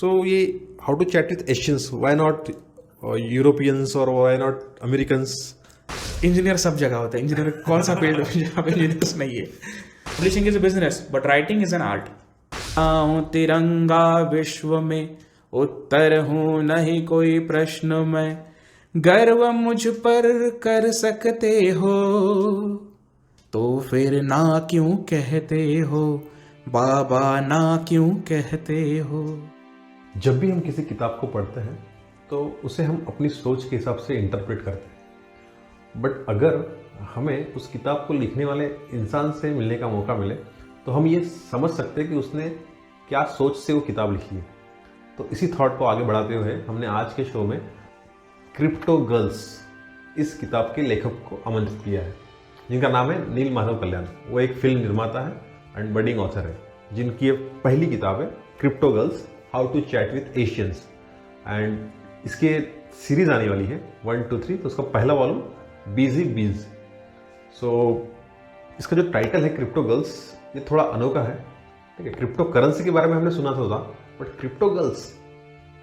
सो ये how to chat with Asians, why not Europeans और why not Americans? Engineer सब जगह होता है, इंजीनियर कौन सा फील्ड जहाँ पे इंजीनियर्स नहीं है। Publishing is a business but writing is an art. तिरंगा विश्व में उत्तर हूँ नहीं कोई प्रश्न में, गर्व मुझ पर कर सकते हो तो फिर ना क्यों कहते हो बाबा, ना क्यों कहते हो। जब भी हम किसी किताब को पढ़ते हैं तो उसे हम अपनी सोच के हिसाब से इंटरप्रेट करते हैं, बट अगर हमें उस किताब को लिखने वाले इंसान से मिलने का मौका मिले तो हम ये समझ सकते हैं कि उसने क्या सोच से वो किताब लिखी है। तो इसी थॉट को आगे बढ़ाते हुए हमने आज के शो में क्रिप्टो गर्ल्स इस किताब के लेखक को आमंत्रित किया है, जिनका नाम है नील माधव कल्याण। वो एक फिल्म निर्माता है एंड बडिंग ऑथर है, जिनकी ये पहली किताब है crypto girls how to chat with Asians, and इसके सीरीज आने वाली है 1, 2, 3। तो उसका पहला वॉल्यूम बिजी बीज। सो इसका जो टाइटल है क्रिप्टो गर्ल्स, ये थोड़ा अनोखा है। ठीक है, क्रिप्टो करेंसी के बारे में हमने सुना था, बट क्रिप्टो गर्ल्स,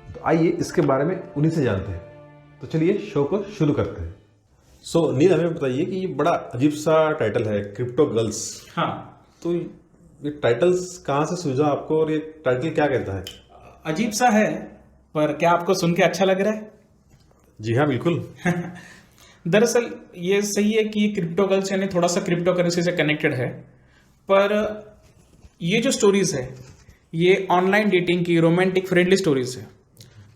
तो आइए इसके बारे में उन्हीं से जानते हैं। तो चलिए शो को शुरू करते हैं। सो नील, हमें बताइए कि ये बड़ा अजीब सा टाइटल है क्रिप्टो गर्ल्स। हाँ, तो ये टाइटल्स कहाँ से सूझा आपको और ये टाइटल क्या कहता है? अजीब सा है, पर क्या आपको सुन के अच्छा लग रहा है? जी हाँ, बिल्कुल। दरअसल ये सही है कि क्रिप्टो गर्ल्स यानी थोड़ा सा क्रिप्टो करेंसी से कनेक्टेड है, पर ये जो स्टोरीज है ये ऑनलाइन डेटिंग की रोमांटिक फ्रेंडली स्टोरीज है।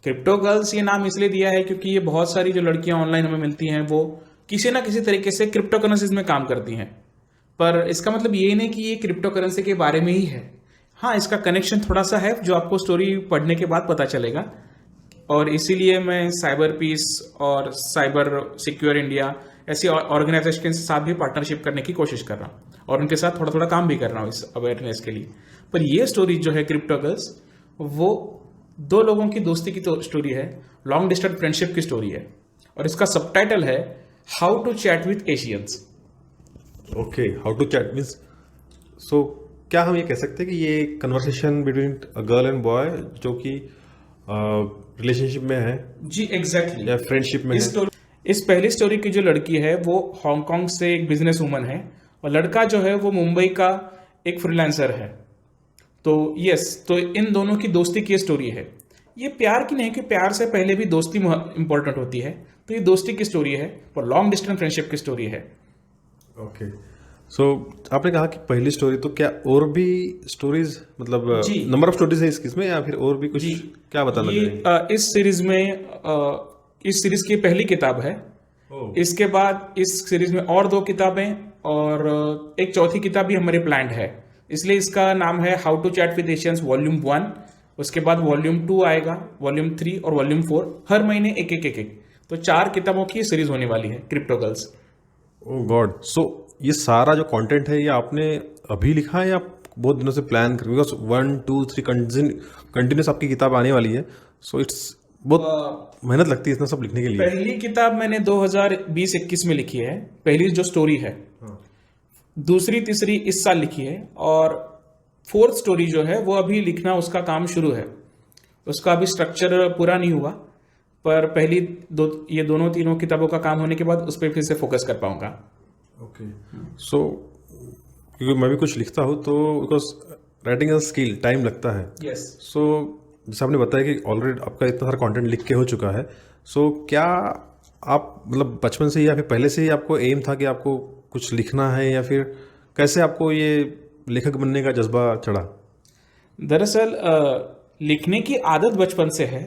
क्रिप्टो गर्ल्स ये नाम इसलिए दिया है क्योंकि ये बहुत सारी जो लड़कियां ऑनलाइन हमें मिलती हैं वो किसी ना किसी तरीके से क्रिप्टो करेंसीज में काम करती हैं, पर इसका मतलब ये नहीं कि ये क्रिप्टो करेंसी के बारे में ही है। हाँ, इसका कनेक्शन थोड़ा सा है जो आपको स्टोरी पढ़ने के बाद पता चलेगा, और इसीलिए मैं साइबर पीस और साइबर सिक्योर इंडिया ऐसी ऑर्गेनाइजेशन के साथ भी पार्टनरशिप करने की कोशिश कर रहा हूँ और उनके साथ थोड़ा थोड़ा काम भी कर रहा हूँ इस अवेयरनेस के लिए। पर ये स्टोरी जो है क्रिप्टो गर्ल्स, वो दो लोगों की दोस्ती की तो स्टोरी है, लॉन्ग डिस्टेंस फ्रेंडशिप की स्टोरी है, और इसका सबटाइटल है how to chat with Asians. Okay, how to chat means, so क्या हम ये कह सकते हैं कि ये conversation between a girl and boy जो कि रिलेशनशिप में है? जी एग्जैक्टली, या फ्रेंडशिप में है? इस पहली स्टोरी की जो लड़की है वो हांगकांग से एक बिजनेस वूमन है, और लड़का जो है वो मुंबई का एक फ्रीलांसर है। तो तो इन दोनों की दोस्ती की स्टोरी है। ये प्यार की नहीं, कि प्यार से पहले भी दोस्ती इंपॉर्टेंट होती है, तो ये दोस्ती की स्टोरी है और लॉन्ग डिस्टेंस फ्रेंडशिप की स्टोरी है। ओके, सो आपने कहा कि पहली स्टोरी, तो क्या और भी स्टोरीज, मतलब नंबर ऑफ स्टोरीज है इसमें, या फिर और भी कुछ क्या बताना ये इस सीरीज में इस सीरीज की पहली किताब है। इसके बाद इस सीरीज में और 2 किताबें और एक चौथी किताब भी हमारे प्लान्ड है, इसलिए इसका नाम है how to chat with Asians volume 1। उसके बाद वॉल्यूम 2 आएगा, वॉल्यूम 3 और वॉल्यूम 4, हर महीने एक। तो 4 किताबों की सीरीज होने वाली है क्रिप्टो गर्ल्स। ओह गॉड, सो ये सारा जो कंटेंट है ये आपने अभी लिखा है या बहुत दिनों से प्लान कर? बिकॉज 1, 2, 3 कंटिन्यूस आपकी किताब आने वाली है, सो इट्स बहुत मेहनत लगती है इतना सब लिखने के लिए। पहली किताब मैंने 2020-21 में लिखी है, पहली जो स्टोरी है। दूसरी तीसरी इस साल लिखी है, और 4th स्टोरी जो है वो अभी लिखना उसका काम शुरू है। उसका अभी स्ट्रक्चर पूरा नहीं हुआ, पर पहली ये दोनों तीनों किताबों का काम होने के बाद उस पर फिर से फोकस कर पाऊंगा। ओके, सो क्योंकि मैं भी कुछ लिखता हूँ तो because writing as skill time लगता है। यस। सो जैसे आपने बताया कि ऑलरेडी आपका इतना सारा कंटेंट लिख के हो चुका है, सो क्या आप मतलब बचपन से ही या फिर पहले से ही आपको एम था कि आपको कुछ लिखना है, या फिर कैसे आपको ये लेखक बनने का जज्बा चढ़ा? दरअसल लिखने की आदत बचपन से है,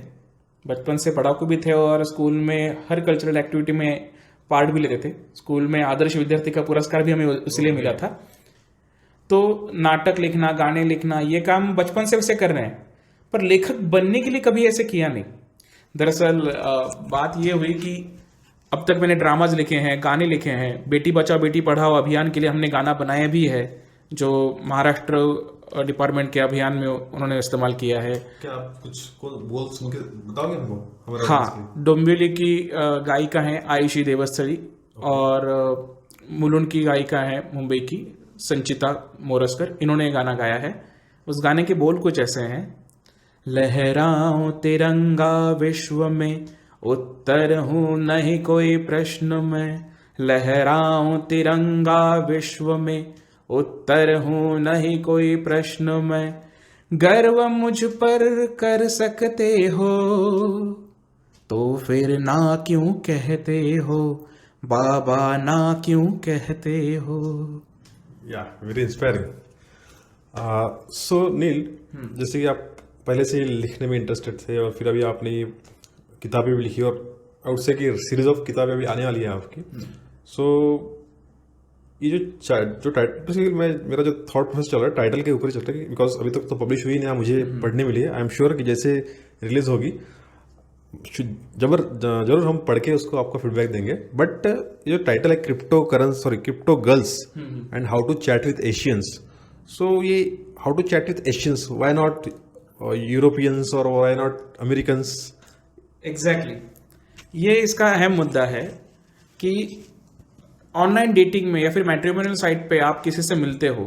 बचपन से पढ़ाकू भी थे और स्कूल में हर कल्चरल एक्टिविटी में पार्ट भी लेते थे। स्कूल में आदर्श विद्यार्थी का पुरस्कार भी हमें इसलिए मिला था। तो नाटक लिखना, गाने लिखना, ये काम बचपन से वैसे कर रहे हैं, पर लेखक बनने के लिए कभी ऐसे किया नहीं। दरअसल बात ये हुई कि अब तक मैंने ड्रामाज लिखे हैं, गाने लिखे हैं, बेटी बचाओ बेटी पढ़ाओ अभियान के लिए हमने गाना बनाया भी है, जो महाराष्ट्र डिपार्टमेंट के अभियान में उन्होंने इस्तेमाल किया है। क्या आप कुछ बोल सुन के बताओगे हमको? हाँ, डोंबिवली की गायिका हैं आयुषी देवस्थली, और मुलुंड की गायिका है मुंबई की संचिता मोरस्कर, इन्होंने गाना गाया है। उस गाने के बोल कुछ ऐसे हैं, लहराऊं तिरंगा विश्व में, उत्तर हूं नहीं कोई प्रश्न में। लहराऊं तिरंगा विश्व में, उत्तर हूं नहीं कोई प्रश्न में। गर्व मुझ पर कर सकते हो, तो फिर ना क्यों कहते हो, बाबा ना क्यों कहते हो। या वेरी इंस्पायरिंग। सो नील, जैसे कि आप पहले से ही लिखने में इंटरेस्टेड थे और फिर अभी आपने ये किताबें भी लिखी और आउट से कि सीरीज ऑफ किताबें अभी आने वाली है आपकी। सो ये जो टाइटल मैं मेरा जो थॉट प्रोसेस चल रहा है टाइटल के ऊपर ही चल रहा है, बिकॉज अभी तक तो पब्लिश हुई नहीं है, मुझे पढ़ने मिली है। आई एम श्योर कि जैसे रिलीज होगी जरूर हम पढ़ के उसको आपको फीडबैक देंगे। बट ये जो टाइटल है crypto girls and how to chat with Asians, so ये how to chat with Asians, why not Europeans और व्हाई नॉट अमेरिकन्स? एग्जैक्टली, ये इसका अहम मुद्दा है कि ऑनलाइन डेटिंग में या फिर मैट्रिमोनियल साइट पे आप किसी से मिलते हो,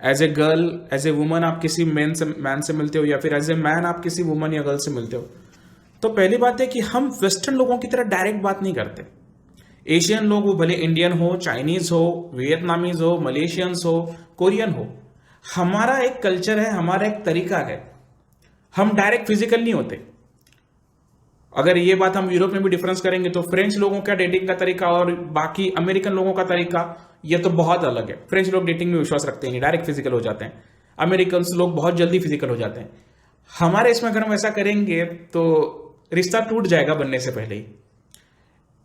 as a girl as a woman आप किसी मैन से मिलते हो, या फिर एज ए मैन आप किसी वुमन या गर्ल से मिलते हो, तो पहली बात है कि हम वेस्टर्न लोगों की तरह डायरेक्ट बात नहीं करते। एशियन लोग, वो भले इंडियन हो, चाइनीज हो, वियतनामीज हो, मलेशियंस हो, कोरियन हो, हमारा एक कल्चर है, हमारा एक तरीका है, हम डायरेक्ट फिजिकल नहीं होते। अगर ये बात हम यूरोप में भी डिफरेंस करेंगे तो फ्रेंच लोगों का डेटिंग का तरीका और बाकी अमेरिकन लोगों का तरीका ये तो बहुत अलग है। फ्रेंच लोग डेटिंग में विश्वास रखते हैं, डायरेक्ट फिजिकल हो जाते हैं। अमेरिकन लोग बहुत जल्दी फिजिकल हो जाते हैं। हमारे इसमें अगर हम ऐसा करेंगे तो रिश्ता टूट जाएगा बनने से पहले ही।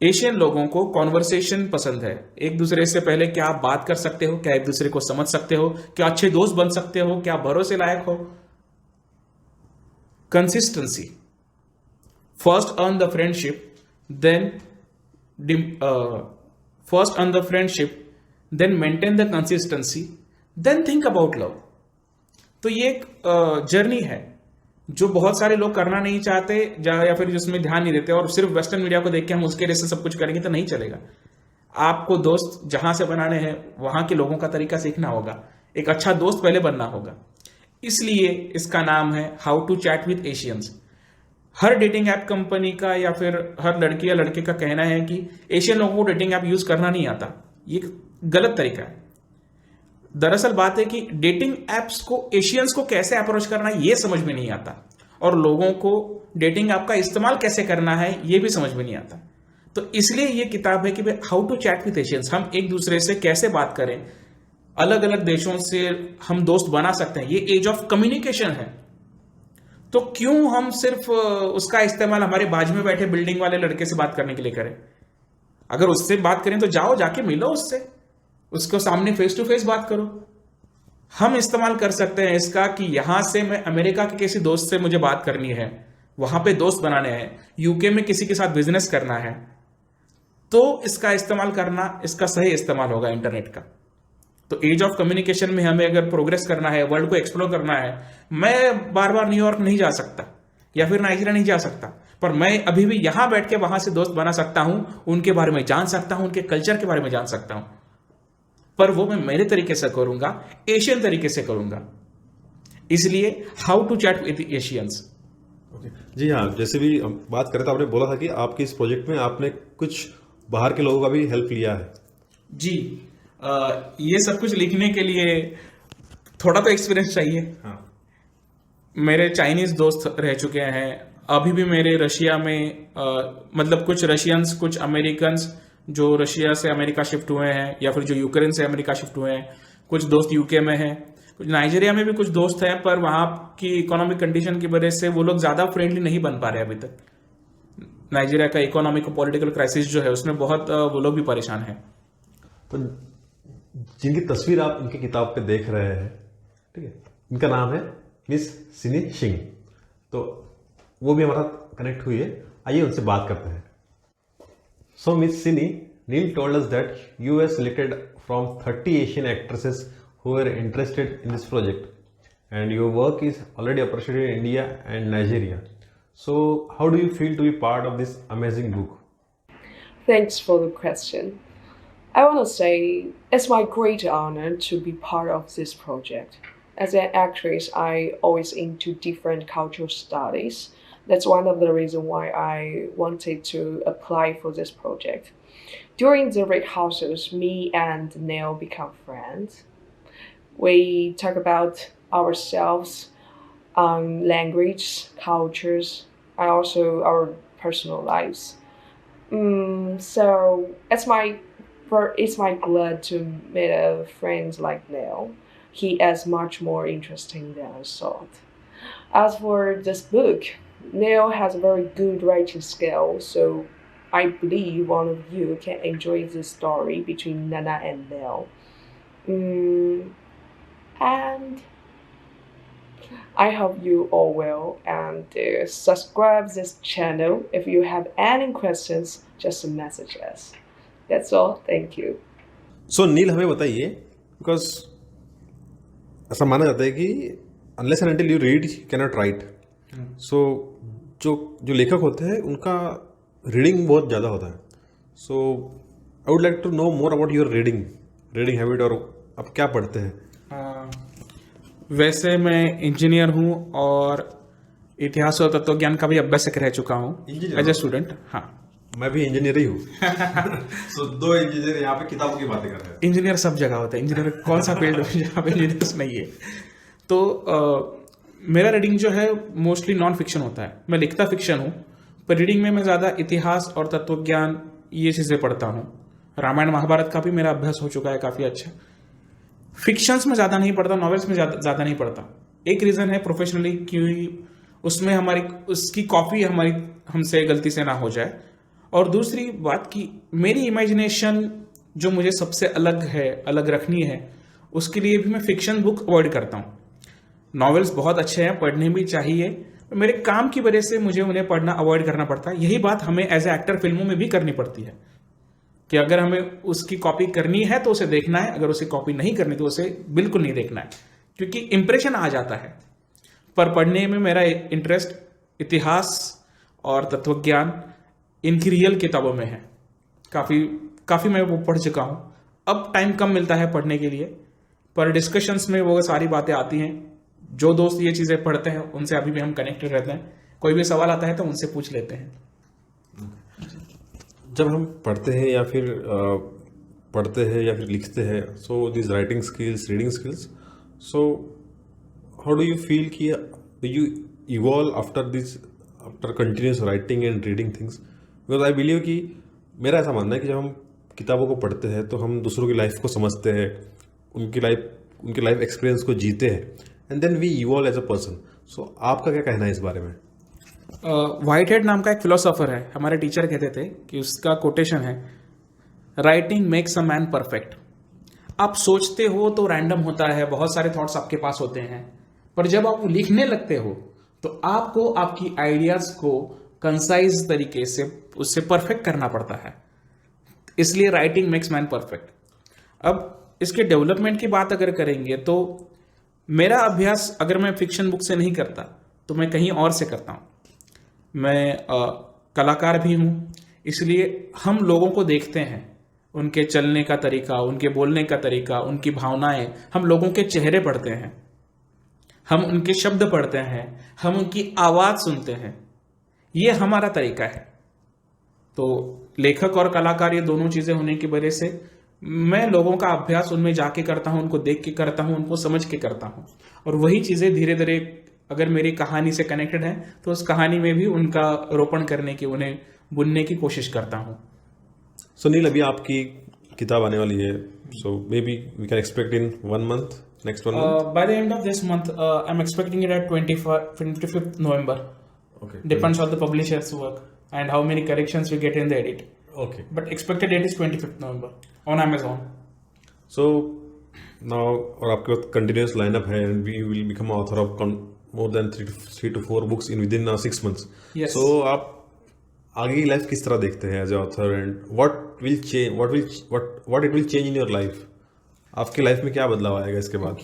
एशियन लोगों को कॉन्वर्सेशन पसंद है, एक दूसरे से पहले क्या आप बात कर सकते हो, क्या एक दूसरे को समझ सकते हो, क्या अच्छे दोस्त बन सकते हो, क्या भरोसे लायक हो। Consistency, first earn the friendship, then maintain the consistency, then think about love। तो ये एक जर्नी है जो बहुत सारे लोग करना नहीं चाहते या फिर जिसमें ध्यान नहीं देते, और सिर्फ वेस्टर्न मीडिया को देख के हम उसके जैसे सब कुछ करेंगे तो नहीं चलेगा। आपको दोस्त जहां से बनाने हैं वहां के लोगों का तरीका सीखना होगा, एक अच्छा दोस्त पहले बनना होगा। इसलिए इसका नाम है how to chat with Asians. हर डेटिंग ऐप कंपनी का या फिर हर लड़की या लड़के का कहना है कि एशियन लोगों को डेटिंग ऐप यूज करना नहीं आता, ये गलत तरीका है। दरअसल बात है कि डेटिंग एप्स को एशियंस को कैसे अप्रोच करना है ये समझ में नहीं आता, और लोगों को डेटिंग ऐप का इस्तेमाल कैसे करना है ये भी समझ में नहीं आता। तो इसलिए ये किताब है कि भाई how to chat with Asians, हम एक दूसरे से कैसे बात करें, अलग अलग देशों से हम दोस्त बना सकते हैं। ये एज ऑफ कम्युनिकेशन है, तो क्यों हम सिर्फ उसका इस्तेमाल हमारे बाजू में बैठे बिल्डिंग वाले लड़के से बात करने के लिए करें। अगर उससे बात करें तो जाओ, जाके मिलो उससे, उसको सामने फेस टू फेस बात करो। हम इस्तेमाल कर सकते हैं इसका कि यहां से मैं अमेरिका के किसी दोस्त से मुझे बात करनी है, वहां पे दोस्त बनाने हैं, यूके में किसी के साथ बिजनेस करना है, तो इसका इस्तेमाल करना, इसका सही इस्तेमाल होगा इंटरनेट का। तो एज ऑफ कम्युनिकेशन में हमें अगर प्रोग्रेस करना है, वर्ल्ड को एक्सप्लोर करना है, मैं बार बार न्यूयॉर्क नहीं जा सकता या फिर नाइजीरिया नहीं जा सकता, पर मैं अभी भी यहां बैठ के वहां से दोस्त बना सकता हूं, उनके बारे में जान सकता हूं, उनके कल्चर के बारे में जान सकता हूं, पर वो मैं मेरे तरीके से करूंगा, एशियन तरीके से करूंगा। इसलिए how to chat with Asians. जी हाँ, जैसे भी बात करें तो आपने बोला था कि आपके इस प्रोजेक्ट में आपने कुछ बाहर के लोगों का भी हेल्प लिया है। जी, ये सब कुछ लिखने के लिए थोड़ा तो एक्सपीरियंस चाहिए। हाँ। मेरे चाइनीज दोस्त रह चुके हैं, अभी भी मेरे रशिया में मतलब कुछ रशियंस, कुछ अमेरिकन्स जो रशिया से अमेरिका शिफ्ट हुए हैं, या फिर जो यूक्रेन से अमेरिका शिफ्ट हुए हैं, कुछ दोस्त यूके में हैं, कुछ नाइजीरिया में भी कुछ दोस्त हैं, पर वहाँ की इकोनॉमिक कंडीशन की वजह से वो लोग ज़्यादा फ्रेंडली नहीं बन पा रहे अभी तक। नाइजीरिया का इकोनॉमिक और पॉलिटिकल क्राइसिस जो है उसमें बहुत वो लोग भी परेशान हैं। तो जिनकी तस्वीर आप इनकी किताब पे देख रहे हैं, ठीक है, इनका नाम है मिस सिनी सिंह, तो वो भी हमारा कनेक्ट हुई है, आइए उनसे बात करते हैं। सो मिस सिनी, Neil told us that you were selected from 30 Asian actresses who were interested in this project, and your work is already appreciated in India and Nigeria. So how do you feel to be part of this amazing book? Thanks for the question. I want to say it's my great honor to be part of this project. As an actress, I always into different cultural studies. That's one of the reasons why I wanted to apply for this project. During the rehearsals, me and Neil become friends. We talk about ourselves, language, cultures, and also our personal lives. So it's my glad to meet a friend like Neil. He is much more interesting than I thought. As for this book, Neil has a very good writing skill, so I believe one of you can enjoy this story between Nana and Neil. And I hope you all will, and subscribe this channel. If you have any questions, just message us. That's all. Thank you. So Neel हमें बताइए, because ऐसा माना जाता है कि unless and until you read you can not write. So जो लेखक होते हैं उनका रीडिंग बहुत ज़्यादा होता है. So I would like to know more about your reading habit, और आप क्या पढ़ते हैं. वैसे मैं इंजीनियर हूँ और इतिहास और तत्वज्ञान का भी अभ्यासक रह चुका हूँ एज ए स्टूडेंट. हाँ, मैं भी इंजीनियर ही हूँ. सो दो इंजीनियर यहाँ पे किताबों की बातें कर रहे हैं. इंजीनियर सब जगह होता है. इंजीनियर कौन सा फील्ड है जहाँ पे इंजीनियर्स नहीं है. तो मेरा रीडिंग जो है मोस्टली नॉन फिक्शन होता है. मैं लिखता फिक्शन हूँ, पर रीडिंग में मैं ज़्यादा इतिहास और तत्वज्ञान ये चीज़ें पढ़ता हूँ. रामायण महाभारत का भी मेरा अभ्यास हो चुका है काफ़ी अच्छा. फिक्शंस में ज़्यादा नहीं पढ़ता, नॉवेल्स में ज़्यादा नहीं पढ़ता. एक रीज़न है प्रोफेशनली, क्योंकि उसमें उसकी कॉपी हमसे गलती से ना हो जाए. और दूसरी बात कि मेरी इमेजिनेशन जो मुझे सबसे अलग रखनी है, उसके लिए भी मैं फिक्शन बुक अवॉइड करता हूँ. नॉवेल्स बहुत अच्छे हैं, पढ़ने भी चाहिए. मेरे काम की वजह से मुझे उन्हें पढ़ना अवॉइड करना पड़ता है. यही बात हमें एज ए एक्टर फिल्मों में भी करनी पड़ती है कि अगर हमें उसकी कॉपी करनी है तो उसे देखना है, अगर उसे कॉपी नहीं करनी तो उसे बिल्कुल नहीं देखना है, क्योंकि इंप्रेशन आ जाता है. पर पढ़ने में मेरा इंटरेस्ट इतिहास और तत्वज्ञान, इनकी रियल किताबों में है. काफ़ी मैं वो पढ़ चुका हूँ. अब टाइम कम मिलता है पढ़ने के लिए, पर डिस्कशंस में वो सारी बातें आती हैं. जो दोस्त ये चीज़ें पढ़ते हैं उनसे अभी भी हम कनेक्टेड रहते हैं. कोई भी सवाल आता है तो उनसे पूछ लेते हैं. जब हम पढ़ते हैं या फिर लिखते हैं, so this writing skills, reading skills, so how do you feel कि you evolve after continuous writing and reading things. Because I believe कि मेरा ऐसा मानना है कि जब हम किताबों को पढ़ते हैं तो हम दूसरों की लाइफ को समझते हैं, उनकी लाइफ एक्सपीरियंस को जीते हैं, and then we evolve as a person. So आपका क्या कहना है इस बारे में. व्हाइट हेड नाम का एक फिलोसोफर है, हमारे टीचर कहते थे कि उसका कोटेशन है, writing makes a man perfect. आप सोचते हो तो रैंडम होता है, बहुत सारे थॉट्स आपके पास होते हैं, पर जब आप लिखने लगते हो तो आपको आपकी आइडियाज को कंसाइज तरीके से उससे परफेक्ट करना पड़ता है. इसलिए राइटिंग मेक्स मैन परफेक्ट. अब इसके डेवलपमेंट की बात अगर करेंगे तो मेरा अभ्यास अगर मैं फिक्शन बुक से नहीं करता तो मैं कहीं और से करता हूँ. मैं कलाकार भी हूँ, इसलिए हम लोगों को देखते हैं, उनके चलने का तरीका, उनके बोलने का तरीका, उनकी भावनाएं, हम लोगों के चेहरे पढ़ते हैं, हम उनके शब्द पढ़ते हैं, हम उनकी आवाज़ सुनते हैं. ये हमारा तरीका है. तो लेखक और कलाकार ये दोनों चीज़ें होने की वजह से मैं लोगों का अभ्यास उनमें जाके करता हूँ, उनको देख के करता हूँ, उनको समझ के करता हूँ. और वही चीज़ें धीरे धीरे अगर मेरी कहानी से कनेक्टेड है तो उस कहानी में भी उनका रोपण करने की, उन्हें बुनने की कोशिश करता हूँ. सो नील, अभी आपकी किताब आने वाली है, so maybe we can expect in 1 month, next 1 month? By the end of this month, I'm expecting it at 25th November. Okay. Depends on the publisher's work and how many corrections we get in the edit. Okay. But expected date is 25th November on Amazon. So now, और आपके पास continuous lineup है, and we will become author of more than 3 to 4 books in within 6 months. Yes. So आप आगे की life किस तरह देखते हैं as a author, and what it will change in your life. आपकी लाइफ में क्या बदलाव आएगा इसके बाद?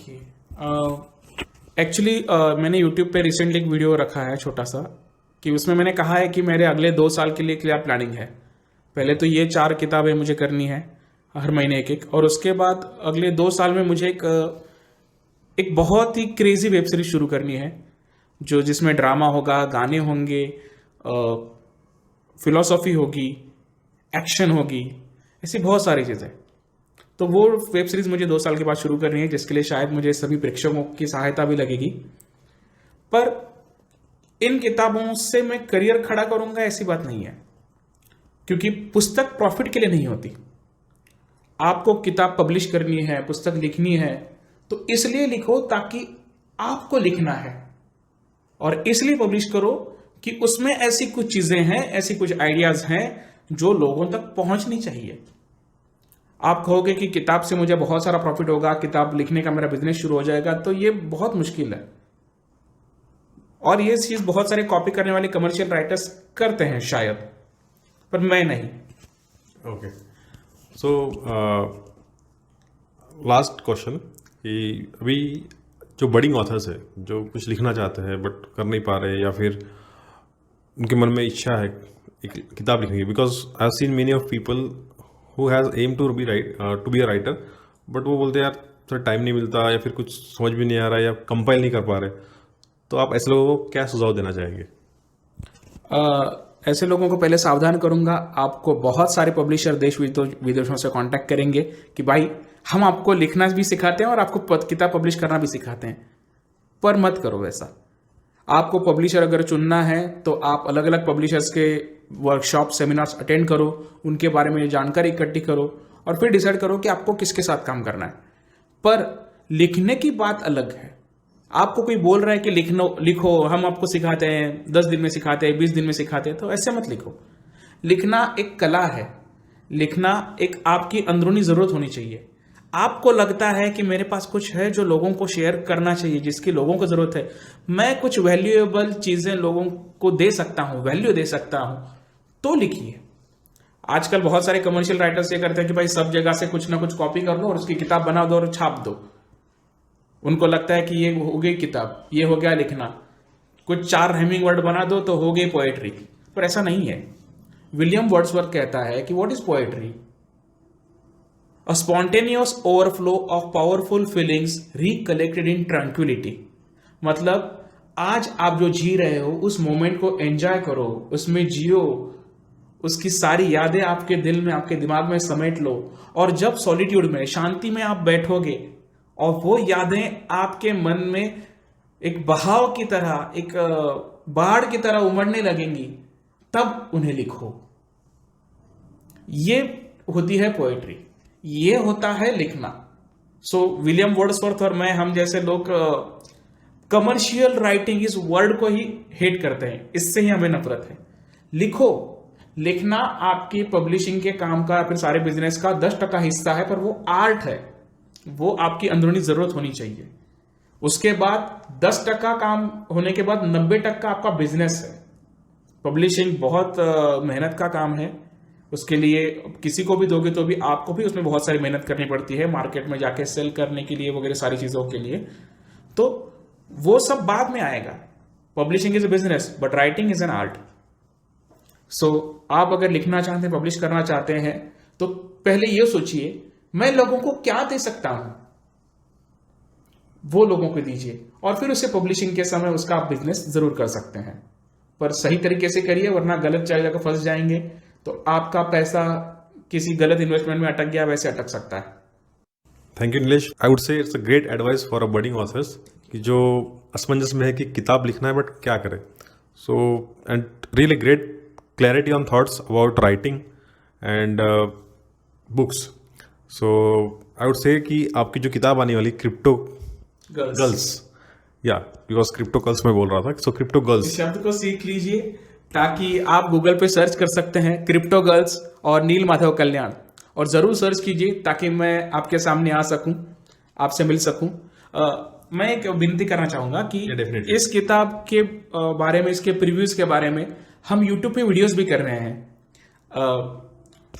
एक्चुअली मैंने YouTube पे रिसेंटली एक वीडियो रखा है छोटा सा, कि उसमें मैंने कहा है कि मेरे अगले 2 साल के लिए क्या प्लानिंग है. पहले तो ये 4 किताबें मुझे करनी है हर महीने एक, और उसके बाद अगले 2 साल में मुझे एक बहुत ही क्रेजी वेब सीरीज शुरू करनी है, जो जिसमें ड्रामा होगा, गाने होंगे, फिलॉसफी होगी, एक्शन होगी, ऐसी बहुत सारी चीज़ें। तो वो वेब सीरीज मुझे 2 साल के बाद शुरू करनी है, जिसके लिए शायद मुझे सभी प्रेक्षकों की सहायता भी लगेगी। पर इन किताबों से मैं करियर खड़ा करूंगा ऐसी बात नहीं है, क्योंकि पुस्तक प्रॉफिट के लिए नहीं होती। आपको किताब पब्लिश करनी है, पुस्तक लिखनी है, तो इसलिए लिखो ताकि आपको लिखना है, और इसलिए पब्लिश करो कि उसमें ऐसी कुछ चीजें हैं, ऐसी कुछ आइडियाज हैं जो लोगों तक पहुंचनी चाहिए। आप कहोगे कि किताब से मुझे बहुत सारा प्रॉफिट होगा, किताब लिखने का मेरा बिजनेस शुरू हो जाएगा, तो ये बहुत मुश्किल है। और ये चीज बहुत सारे कॉपी करने वाले कमर्शियल राइटर्स करते हैं शायद, पर मैं नहीं। ओके, सो लास्ट क्वेश्चन कि अभी जो बडिंग ऑथर्स है, जो कुछ लिखना चाहते हैं बट कर नहीं पा रहे, या फिर उनके मन में इच्छा है एक किताब लिखने की, because I have seen many of people who has aim to be a writer, but वो बोलते हैं यार थोड़ा टाइम नहीं मिलता, या फिर कुछ समझ भी नहीं आ रहा, या कंपाइल नहीं कर पा रहे। तो आप ऐसे लोगों को क्या सुझाव देना चाहेंगे? ऐसे लोगों को पहले सावधान करूंगा। आपको बहुत सारे पब्लिशर देश विदेशों से कांटेक्ट करेंगे कि भाई हम आपको लिखना भी सिखाते हैं और आपको किताब पब्लिश करना भी सिखाते हैं, पर मत करो वैसा। आपको पब्लिशर अगर चुनना है तो आप अलग अलग पब्लिशर्स के वर्कशॉप, सेमिनार्स अटेंड करो, उनके बारे में जानकारी इकट्ठी करो, और फिर डिसाइड करो कि आपको किसके साथ काम करना है। पर लिखने की बात अलग है। आपको कोई बोल रहा है कि लिखो, हम आपको सिखाते हैं, 10 दिन में सिखाते हैं, 20 दिन में सिखाते हैं, तो ऐसे मत लिखो। लिखना एक कला है, लिखना एक आपकी अंदरूनी ज़रूरत होनी चाहिए। आपको लगता है कि मेरे पास कुछ है जो लोगों को शेयर करना चाहिए, जिसकी लोगों को ज़रूरत है, मैं कुछ वैल्यूएबल चीज़ें लोगों को दे सकता हूँ, वैल्यू दे सकता हूँ, तो लिखिए। आजकल बहुत सारे कमर्शियल राइटर्स ये करते हैं कि भाई सब जगह से कुछ ना कुछ कॉपी कर लो और उसकी किताब बना दो और छाप दो। उनको लगता है कि ये हो गई किताब, ये हो गया लिखना, कुछ 4 हेमिंग वर्ड बना दो तो हो गई पोएट्री। पर ऐसा नहीं है। विलियम वर्ड्सवर्थ कहता है कि what is poetry? A spontaneous overflow of powerful feelings recollected in tranquillity. मतलब आज आप जो जी रहे हो उस मोमेंट को एंजॉय करो, उसमें जियो, उसकी सारी यादें आपके दिल में, आपके दिमाग में समेट लो, और जब सॉलिट्यूड में, शांति में आप बैठोगे और वो यादें आपके मन में एक बहाव की तरह, एक बाढ़ की तरह उमड़ने लगेंगी, तब उन्हें लिखो। ये होती है पोएट्री, ये होता है लिखना। सो विलियम वर्ड्सवर्थ और मैं, हम जैसे लोग कमर्शियल राइटिंग इस वर्ड को ही हेट करते हैं, इससे ही हमें नफरत है। लिखो। लिखना आपकी पब्लिशिंग के काम का, फिर सारे बिजनेस का 10% हिस्सा है, पर वो आर्ट है, वो आपकी अंदरूनी जरूरत होनी चाहिए। उसके बाद 10% काम होने के बाद 90% आपका बिजनेस है। पब्लिशिंग बहुत मेहनत का काम है, उसके लिए किसी को भी दोगे तो भी आपको भी उसमें बहुत सारी मेहनत करनी पड़ती है, मार्केट में जाके सेल करने के लिए वगैरह सारी चीज़ों के लिए। तो वो सब बाद में आएगा। Publishing is a business but writing is an art. So आप अगर लिखना चाहते हैं, पब्लिश करना चाहते हैं, तो पहले ये सोचिए मैं लोगों को क्या दे सकता हूं, वो लोगों को दीजिए, और फिर उसे पब्लिशिंग के समय उसका आप बिजनेस जरूर कर सकते हैं। पर सही तरीके से करिए, वरना गलत जगह फंस जाएंगे तो आपका पैसा किसी गलत इन्वेस्टमेंट में अटक गया, वैसे अटक सकता है। Thank you Nilesh. I would say it's a great advice for a budding authors कि जो असमंजस में है कि किताब लिखना है बट क्या करें। So and really great clarity on thoughts about writing and books. So I would say कि आपकी जो किताब आने वाली क्रिप्टो गर्ल्स, या बिकॉज क्रिप्टो गर्ल्स मैं बोल रहा था, सो क्रिप्टो गर्ल्स इस शब्द को सीख लीजिए ताकि आप गूगल पे सर्च कर सकते हैं क्रिप्टो गर्ल्स और नील माधव कल्याण, और ज़रूर सर्च कीजिए ताकि मैं आपके सामने आ सकूं, आपसे मिल सकूं। मैं एक विनती करना चाहूँगा कि इस किताब के बारे में, इसके प्रीव्यूज़ के बारे में हम यूट्यूब पे वीडियोस भी कर रहे हैं।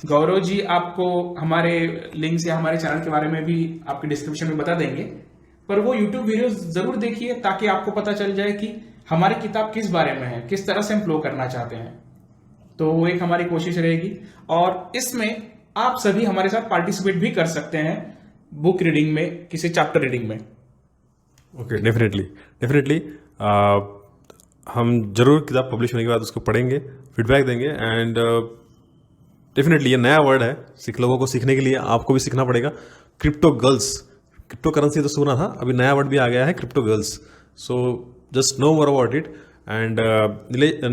गौरव जी आपको हमारे लिंक्स या हमारे चैनल के बारे में भी आपके डिस्क्रिप्शन में बता देंगे, पर वो यूट्यूब वीडियोस ज़रूर देखिए ताकि आपको पता चल जाए कि हमारी किताब किस बारे में है, किस तरह से हम फ्लो करना चाहते हैं। तो वो एक हमारी कोशिश रहेगी, और इसमें आप सभी हमारे साथ पार्टिसिपेट भी कर सकते हैं बुक रीडिंग में, किसी चैप्टर रीडिंग में। ओके, डेफिनेटली डेफिनेटली हम जरूर किताब पब्लिश होने के बाद उसको पढ़ेंगे, फीडबैक देंगे एंड डेफिनेटली ये नया वर्ड है, लोगों को सीखने के लिए आपको भी सीखना पड़ेगा। क्रिप्टो गर्ल्स, क्रिप्टो करेंसी तो सुना था, अभी नया वर्ड भी आ गया है, crypto girls. So just know more about it and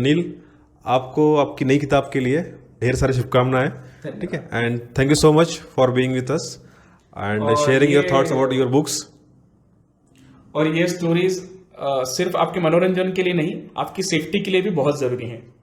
Neel, आपको आपकी नई किताब के लिए ढेर सारी शुभकामनाएं, ठीक है, and thank you so much for being with us and और शेयरिंग योर ये- थॉट्स अबाउट योर बुक्स। और ये स्टोरीज सिर्फ आपके मनोरंजन के लिए नहीं, आपकी सेफ्टी के लिए भी बहुत ज़रूरी हैं।